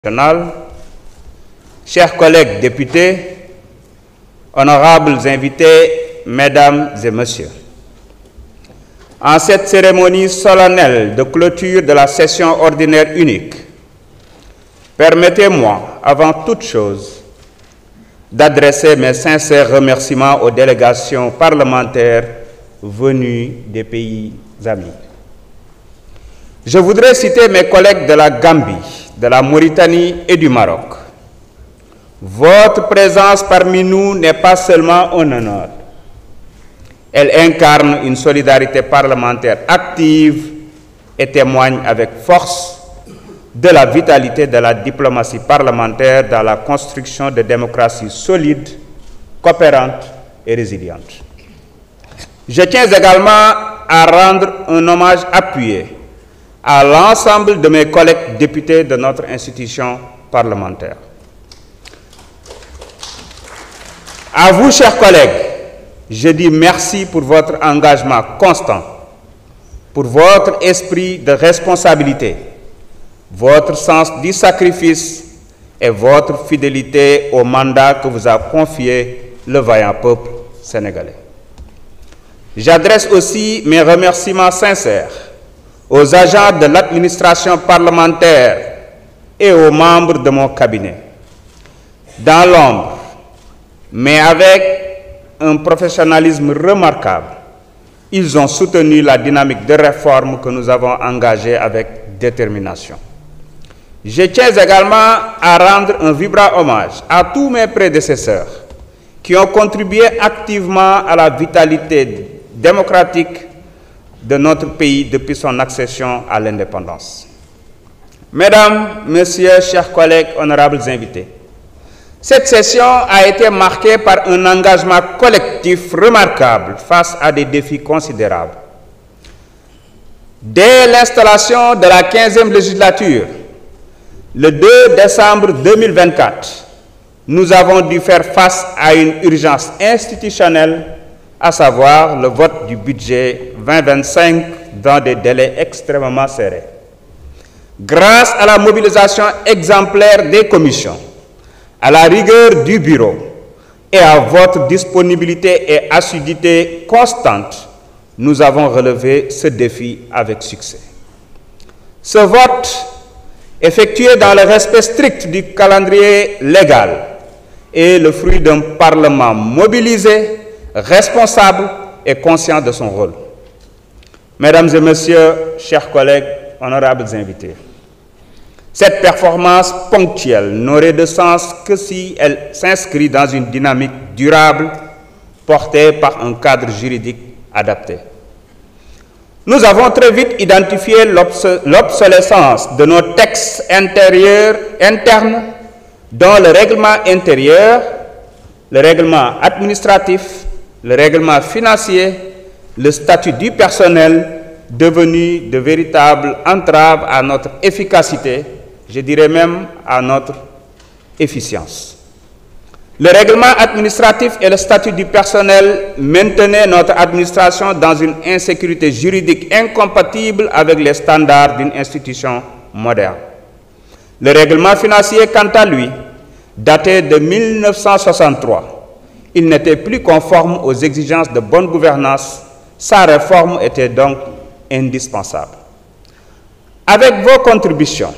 nationale, chers collègues députés, honorables invités, mesdames et messieurs, en cette cérémonie solennelle de clôture de la session ordinaire unique, permettez-moi, avant toute chose, d'adresser mes sincères remerciements aux délégations parlementaires venues des pays amis. Je voudrais citer mes collègues de la Gambie, de la Mauritanie et du Maroc. Votre présence parmi nous n'est pas seulement un honneur. Elle incarne une solidarité parlementaire active et témoigne avec force de la vitalité de la diplomatie parlementaire dans la construction de démocraties solides, coopérantes et résilientes. Je tiens également à rendre un hommage appuyé à l'ensemble de mes collègues députés de notre institution parlementaire. À vous, chers collègues, je dis merci pour votre engagement constant, pour votre esprit de responsabilité, votre sens du sacrifice et votre fidélité au mandat que vous a confié le vaillant peuple sénégalais. J'adresse aussi mes remerciements sincères aux agents de l'administration parlementaire et aux membres de mon cabinet. Dans l'ombre, mais avec un professionnalisme remarquable, ils ont soutenu la dynamique de réforme que nous avons engagée avec détermination. Je tiens également à rendre un vibrant hommage à tous mes prédécesseurs qui ont contribué activement à la vitalité démocratique de notre pays depuis son accession à l'indépendance. Mesdames, Messieurs, chers collègues, honorables invités, cette session a été marquée par un engagement collectif remarquable face à des défis considérables. Dès l'installation de la 15e législature, le 2 décembre 2024, nous avons dû faire face à une urgence institutionnelle, à savoir le vote du budget 2025 dans des délais extrêmement serrés. Grâce à la mobilisation exemplaire des commissions, à la rigueur du bureau et à votre disponibilité et assiduité constante, nous avons relevé ce défi avec succès. Ce vote, effectué dans le respect strict du calendrier légal, est le fruit d'un Parlement mobilisé, responsable et conscient de son rôle. Mesdames et messieurs, chers collègues, honorables invités, cette performance ponctuelle n'aurait de sens que si elle s'inscrit dans une dynamique durable portée par un cadre juridique adapté. Nous avons très vite identifié l'obsolescence de nos textes internes, dont le règlement intérieur, le règlement administratif, le règlement financier, le statut du personnel, devenus de véritables entraves à notre efficacité, je dirais même à notre efficience. Le règlement administratif et le statut du personnel maintenaient notre administration dans une insécurité juridique incompatible avec les standards d'une institution moderne. Le règlement financier, quant à lui, daté de 1963, il n'était plus conforme aux exigences de bonne gouvernance. Sa réforme était donc indispensable. Avec vos contributions,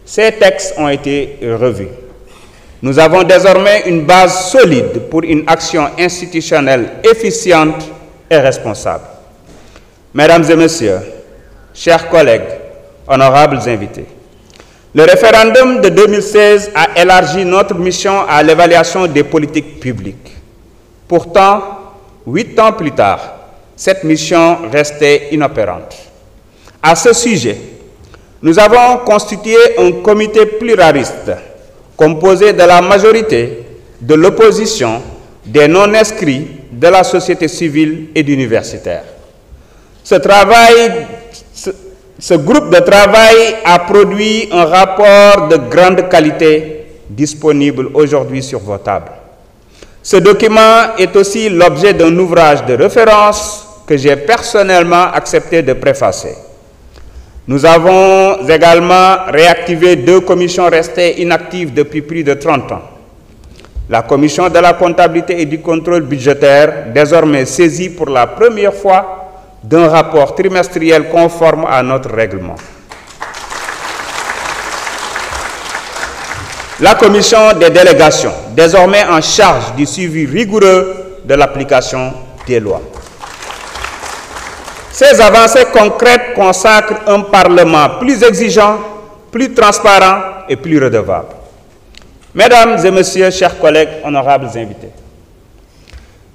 ces textes ont été revus. Nous avons désormais une base solide pour une action institutionnelle efficiente et responsable. Mesdames et messieurs, chers collègues, honorables invités, le référendum de 2016 a élargi notre mission à l'évaluation des politiques publiques. Pourtant, 8 ans plus tard, cette mission restait inopérante. À ce sujet, nous avons constitué un comité pluraliste composé de la majorité, de l'opposition, des non-inscrits, de la société civile et d'universitaires. Ce groupe de travail a produit un rapport de grande qualité disponible aujourd'hui sur vos tables. Ce document est aussi l'objet d'un ouvrage de référence que j'ai personnellement accepté de préfacer. Nous avons également réactivé 2 commissions restées inactives depuis plus de 30 ans. La commission de la comptabilité et du contrôle budgétaire, désormais saisie pour la première fois d'un rapport trimestriel conforme à notre règlement. La commission des délégations, désormais en charge du suivi rigoureux de l'application des lois. Ces avancées concrètes consacrent un Parlement plus exigeant, plus transparent et plus redevable. Mesdames et messieurs, chers collègues, honorables invités,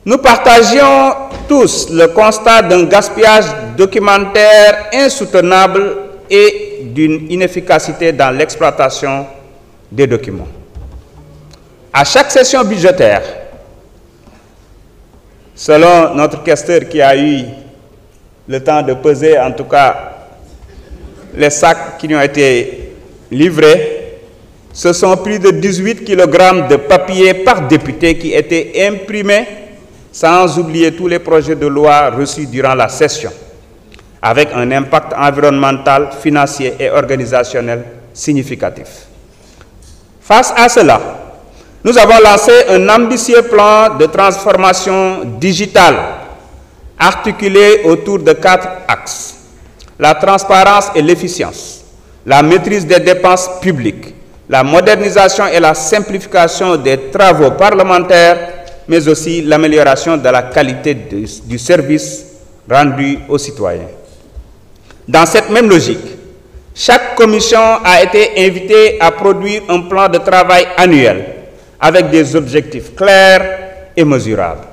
nous partagions tous le constat d'un gaspillage documentaire insoutenable et d'une inefficacité dans l'exploitation des documents. À chaque session budgétaire, selon notre questeur qui a eu le temps de peser en tout cas les sacs qui nous ont été livrés, ce sont plus de 18 kg de papier par député qui étaient imprimés, sans oublier tous les projets de loi reçus durant la session, avec un impact environnemental, financier et organisationnel significatif. Face à cela, nous avons lancé un ambitieux plan de transformation digitale articulé autour de 4 axes: la transparence et l'efficience, la maîtrise des dépenses publiques, la modernisation et la simplification des travaux parlementaires, mais aussi l'amélioration de la qualité du service rendu aux citoyens. Dans cette même logique, chaque commission a été invitée à produire un plan de travail annuel avec des objectifs clairs et mesurables.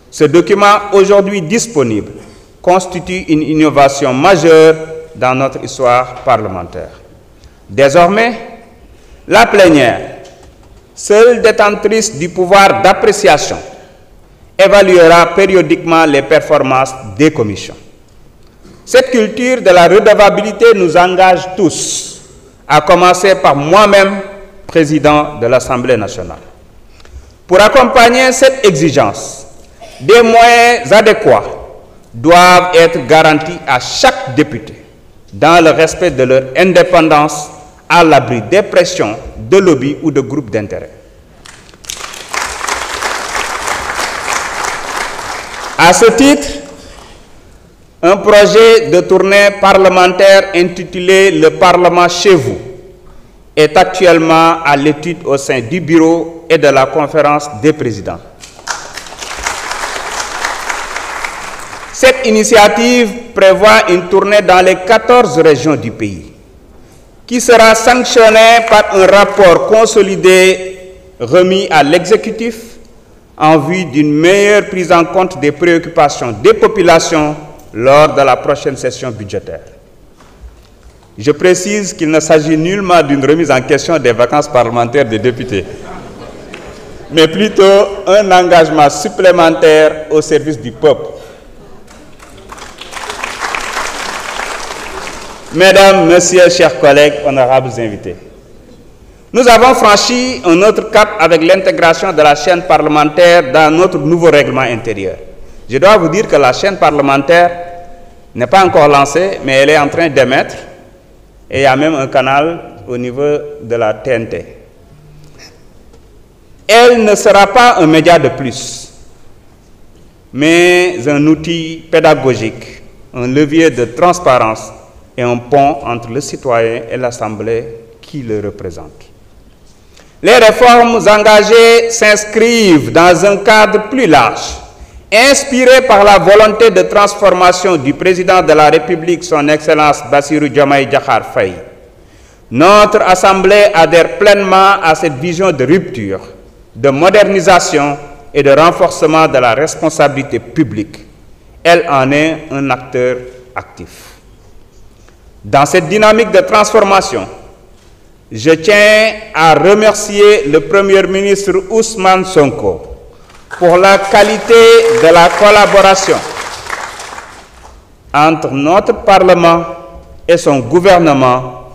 Ce document, aujourd'hui disponible, constitue une innovation majeure dans notre histoire parlementaire. Désormais, la plénière, seule détentrice du pouvoir d'appréciation, évaluera périodiquement les performances des commissions. Cette culture de la redevabilité nous engage tous, à commencer par moi-même, président de l'Assemblée nationale. Pour accompagner cette exigence, des moyens adéquats doivent être garantis à chaque député, dans le respect de leur indépendance, à l'abri des pressions, de lobbies ou de groupes d'intérêt. À ce titre, un projet de tournée parlementaire intitulé « Le Parlement chez vous » est actuellement à l'étude au sein du Bureau et de la Conférence des présidents. Cette initiative prévoit une tournée dans les 14 régions du pays, qui sera sanctionnée par un rapport consolidé remis à l'exécutif en vue d'une meilleure prise en compte des préoccupations des populations lors de la prochaine session budgétaire. Je précise qu'il ne s'agit nullement d'une remise en question des vacances parlementaires des députés, mais plutôt un engagement supplémentaire au service du peuple. Mesdames, Messieurs, chers collègues, honorables invités, nous avons franchi un autre cap avec l'intégration de la chaîne parlementaire dans notre nouveau règlement intérieur. Je dois vous dire que la chaîne parlementaire n'est pas encore lancée, mais elle est en train d'émettre, et il y a même un canal au niveau de la TNT. Elle ne sera pas un média de plus, mais un outil pédagogique, un levier de transparence et un pont entre le citoyen et l'Assemblée qui le représente. Les réformes engagées s'inscrivent dans un cadre plus large, inspiré par la volonté de transformation du président de la République, son Excellence Bassirou Diomaye Diakhar Faye. Notre Assemblée adhère pleinement à cette vision de rupture, de modernisation et de renforcement de la responsabilité publique. Elle en est un acteur actif. Dans cette dynamique de transformation, je tiens à remercier le Premier ministre Ousmane Sonko pour la qualité de la collaboration entre notre Parlement et son gouvernement,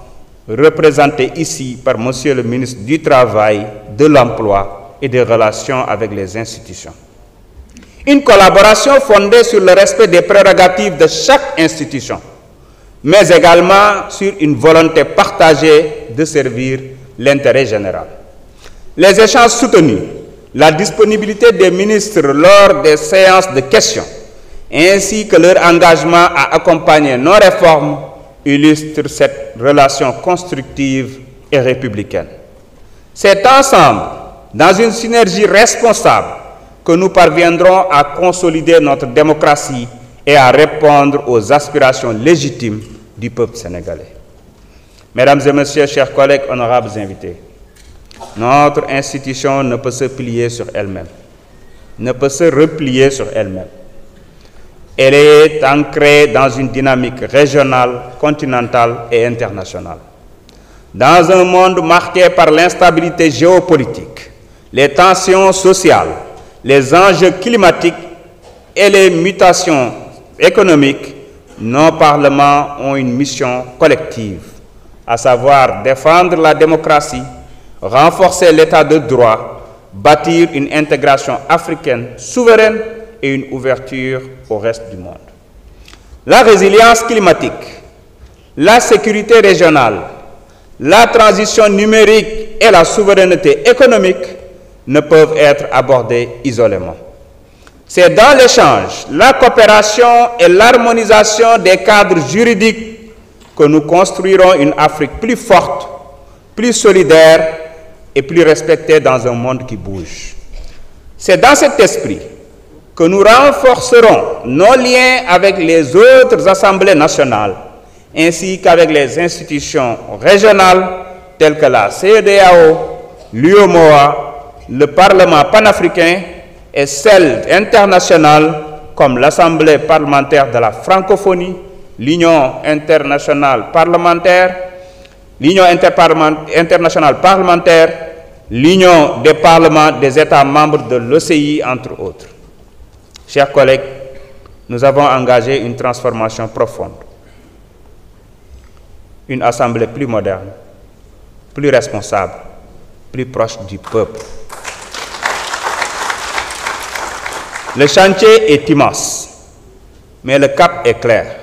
représenté ici par Monsieur le ministre du Travail, de l'Emploi et des Relations avec les institutions. Une collaboration fondée sur le respect des prérogatives de chaque institution, mais également sur une volonté partagée de servir l'intérêt général. Les échanges soutenus, la disponibilité des ministres lors des séances de questions, ainsi que leur engagement à accompagner nos réformes, illustrent cette relation constructive et républicaine. C'est ensemble, dans une synergie responsable, que nous parviendrons à consolider notre démocratie et à répondre aux aspirations légitimes du peuple sénégalais. Mesdames et messieurs, chers collègues, honorables invités, notre institution ne peut se plier sur elle-même, ne peut se replier sur elle-même. Elle est ancrée dans une dynamique régionale, continentale et internationale. Dans un monde marqué par l'instabilité géopolitique, les tensions sociales, les enjeux climatiques et les mutations économiques, nos parlements ont une mission collective, à savoir défendre la démocratie, renforcer l'état de droit, bâtir une intégration africaine souveraine et une ouverture au reste du monde. La résilience climatique, la sécurité régionale, la transition numérique et la souveraineté économique ne peuvent être abordées isolément. C'est dans l'échange, la coopération et l'harmonisation des cadres juridiques que nous construirons une Afrique plus forte, plus solidaire et plus respectée dans un monde qui bouge. C'est dans cet esprit que nous renforcerons nos liens avec les autres assemblées nationales, ainsi qu'avec les institutions régionales telles que la CEDEAO, l'UEMOA, le Parlement panafricain et celles internationales comme l'Assemblée parlementaire de la francophonie, l'Union internationale parlementaire, l'Union internationale parlementaire, l'Union des parlements des États membres de l'OCI, entre autres. Chers collègues, nous avons engagé une transformation profonde, une assemblée plus moderne, plus responsable, plus proche du peuple. Le chantier est immense, mais le cap est clair.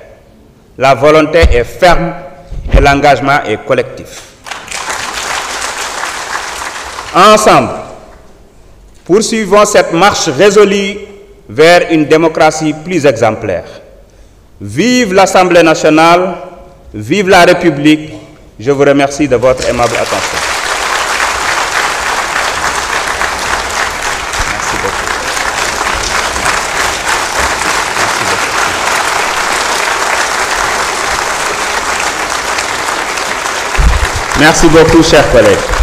La volonté est ferme et l'engagement est collectif. Ensemble, poursuivons cette marche résolue vers une démocratie plus exemplaire. Vive l'Assemblée nationale, vive la République. Je vous remercie de votre aimable attention. Merci beaucoup, chers collègues.